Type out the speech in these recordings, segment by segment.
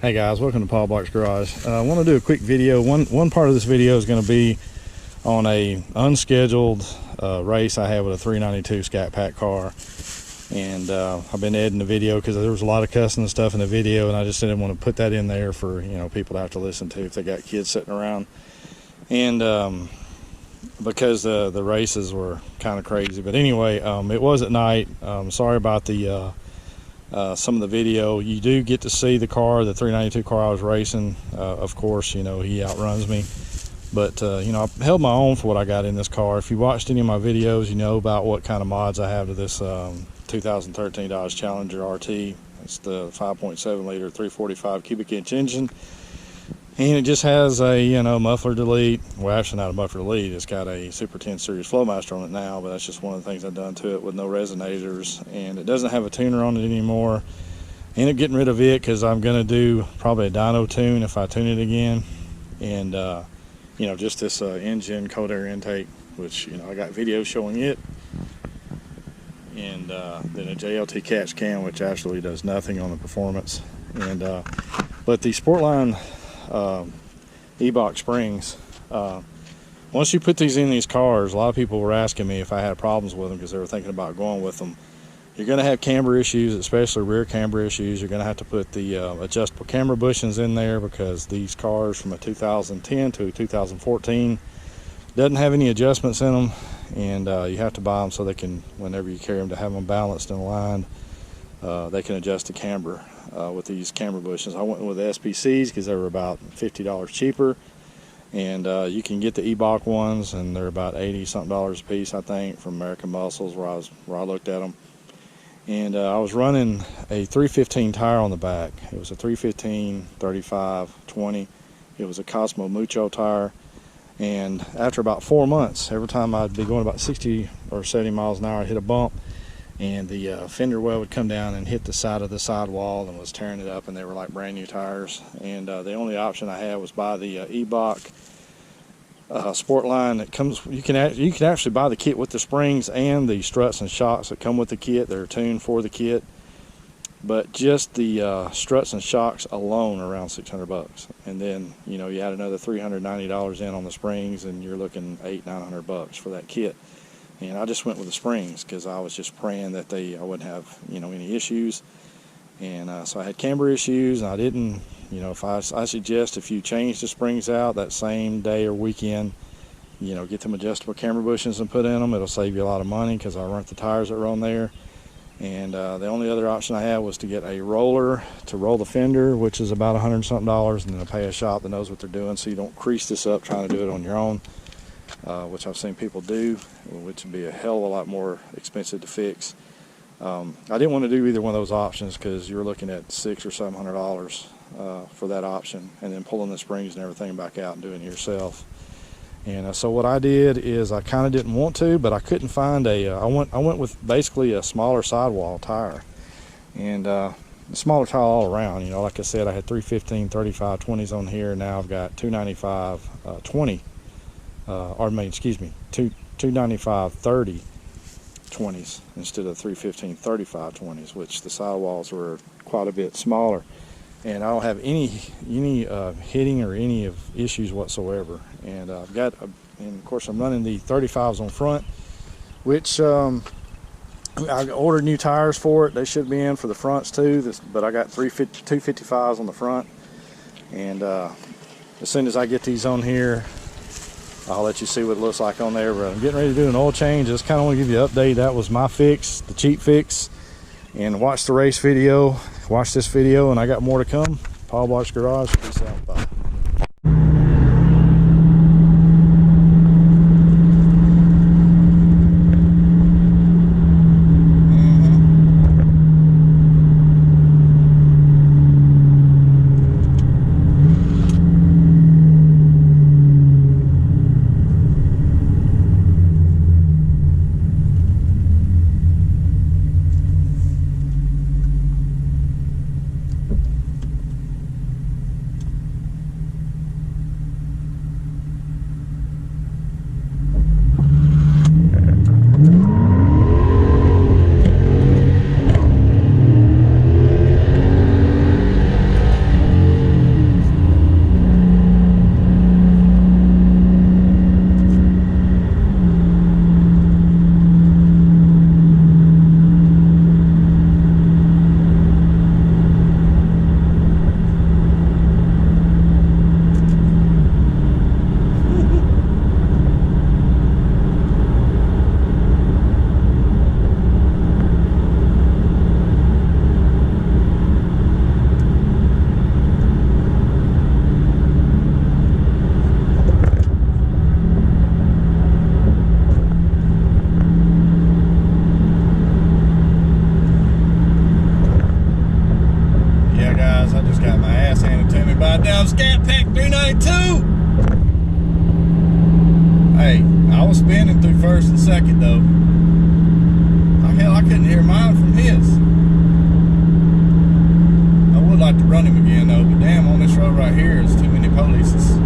Hey guys, welcome to Eibach's Garage. I want to do a quick video. One part of this video is going to be on a unscheduled race I had with a 392 Scat Pack car, and I've been editing the video because there was a lot of cussing and stuff in the video, and I just didn't want to put that in there for people to have to listen to if they got kids sitting around. And because the races were kind of crazy, but anyway, it was at night. Sorry about the some of the video. You do get to see the car, the 392 car I was racing. Of course, he outruns me, but I held my own for what I got in this car. If you watched any of my videos, you know about what kind of mods I have to this 2013 Dodge Challenger RT. It's the 5.7 liter 345 cubic inch engine, and it just has a muffler delete. Well, actually not a muffler delete, it's got a Super 10 series Flowmaster on it now, but that's just one of the things I've done to it, with no resonators. And it doesn't have a tuner on it anymore. I ended up getting rid of it because I'm going to do probably a dyno tune if I tune it again. And just this engine cold air intake, which I got videos showing it, and then a JLT catch can, which actually does nothing on the performance. And but the Sportline Eibach springs, once you put these in these cars, a lot of people were asking me if I had problems with them because they were thinking about going with them. You're going to have camber issues, especially rear camber issues. You're going to have to put the adjustable camber bushings in there, because these cars from a 2010 to 2014 doesn't have any adjustments in them, and you have to buy them so they can, whenever you carry them, to have them balanced and aligned, they can adjust the camber with these camber bushings. I went with the SPCs because they were about $50 cheaper, and you can get the Eibach ones, and they're about $80-something a piece, I think, from American Muscles, where I looked at them. And I was running a 315 tire on the back. It was a 315 35 20. It was a Cosmo Mucho tire. And after about 4 months, every time I'd be going about 60 or 70 miles an hour, I'd hit a bump, and the fender well would come down and hit the side of the sidewall and was tearing it up, and they were like brand new tires. And the only option I had was buy the Eibach Sportline that comes. You can actually buy the kit with the springs and the struts and shocks that come with the kit. They're tuned for the kit, but just the struts and shocks alone are around $600. And then you add another $390 in on the springs, and you're looking $800-900 for that kit. And I just went with the springs because I was just praying that I wouldn't have any issues. And so I had camber issues, and I didn't. I suggest if you change the springs out that same day or weekend, get them adjustable camber bushings and put in them. It'll save you a lot of money because I burnt the tires that were on there. And the only other option I had was to get a roller to roll the fender, which is about $100-something, and then pay a shop that knows what they're doing, so you don't crease this up trying to do it on your own, which I've seen people do, which would be a hell of a lot more expensive to fix. I didn't want to do either one of those options because you're looking at $600 or $700 for that option, and then pulling the springs and everything back out and doing it yourself. And so what I did is, I kind of didn't want to, but I couldn't find I went with basically a smaller sidewall tire, and a smaller tire all around. Like I said, I had 315 35 20s on here. Now I've got 295 20 295 30 20s instead of 315 35 20s, which the sidewalls were quite a bit smaller. And I don't have any hitting or any of issues whatsoever. And I've got, and of course I'm running the 35s on front, which I ordered new tires for it. They should be in for the fronts too, but I got 255s on the front. And as soon as I get these on here, I'll let you see what it looks like on there. But I'm getting ready to do an oil change. Just kind of want to give you an update. That was my fix, the cheap fix. And watch the race video. Watch this video, and I got more to come. Eibach's Garage. Peace out. Bye. I was spinning through first and second though. Hell, I couldn't hear mine from his. I would like to run him again though, but damn, on this road right here is too many polices.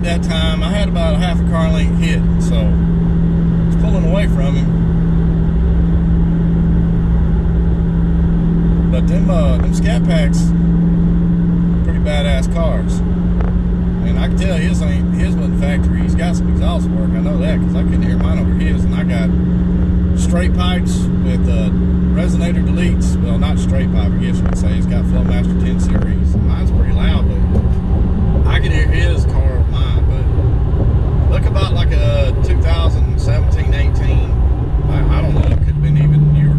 That time I had about a half a car length hit, so I was pulling away from him. But them Scat Packs, pretty badass cars. And I can tell his wasn't factory. He's got some exhaust work. I know that because I couldn't hear mine over his, and I got straight pipes with resonator deletes. Well, not straight pipe, I guess you could say. It's got Flowmaster 10 series. Mine's pretty loud, but I could hear his car. Look about like a 2017, 18. I don't know. It could have been even newer.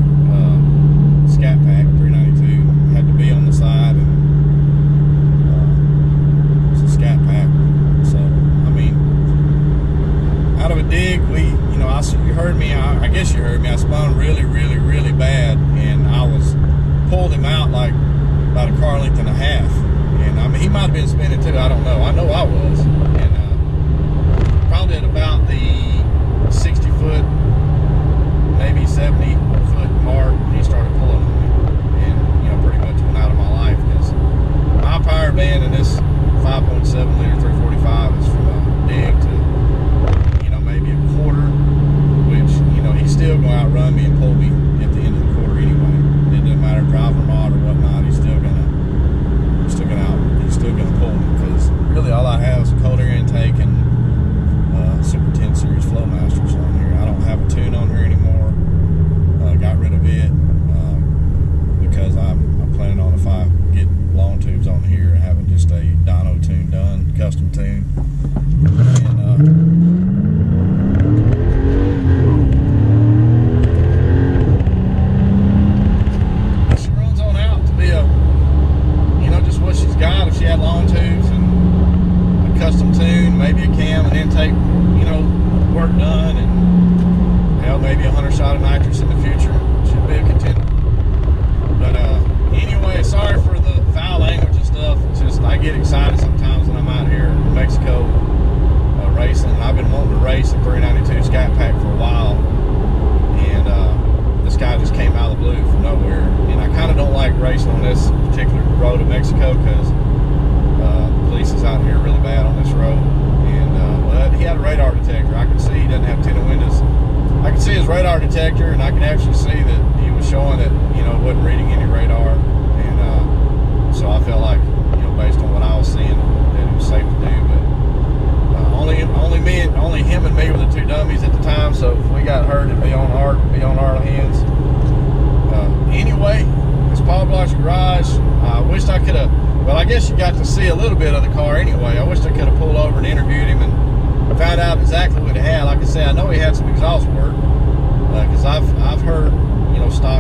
Scat Pack 392 had to be on the side, and it's a Scat Pack. So I mean, out of a dig, you heard me. I guess you heard me. I spun really, really, really bad, and I pulled him out like about a car length and a half. And I mean, he might have been spinning too. I don't know. I know I was. Probably at about the 60 foot, maybe 70 foot mark, he started pulling on me, and pretty much went out of my life because my power band in this 5.7 liter 345 is from a dig to maybe a quarter, which he's still going to outrun me and pull me at the end of the quarter anyway. It doesn't matter driver mod or whatnot. He's still gonna pull me because really all I have is a cold air afternoon. And she runs on out to be a, just what she's got. If she had long tubes and a custom tune, maybe a cam and intake, work done, and maybe 100 shot of nitrous in the future, she'd be a contender. But anyway, sorry for the foul language and stuff. It's just I get excited sometimes when I'm out here in Mexico racing. And I've been wanting to race a 392 Scat Pack for a while, and this guy just came out of the blue from nowhere. And I kind of don't like racing on this particular road in Mexico because the police is out here really bad on this road. And but he had a radar detector. I could see he doesn't have tinted windows. I could see his radar detector, and I could actually see that he was showing that it wasn't reading any radar. And so I felt like based on what I was seeing, that it was safe to do. But only him and me were the two dummies at the time. So if we got hurt, it'd be on our hands. Anyway, it's Paul Block's garage. I wished I could have. Well, I guess you got to see a little bit of the car anyway. I wished I could have pulled over and interviewed him and found out exactly what he had. Like I said, I know he had some exhaust work because I've heard stop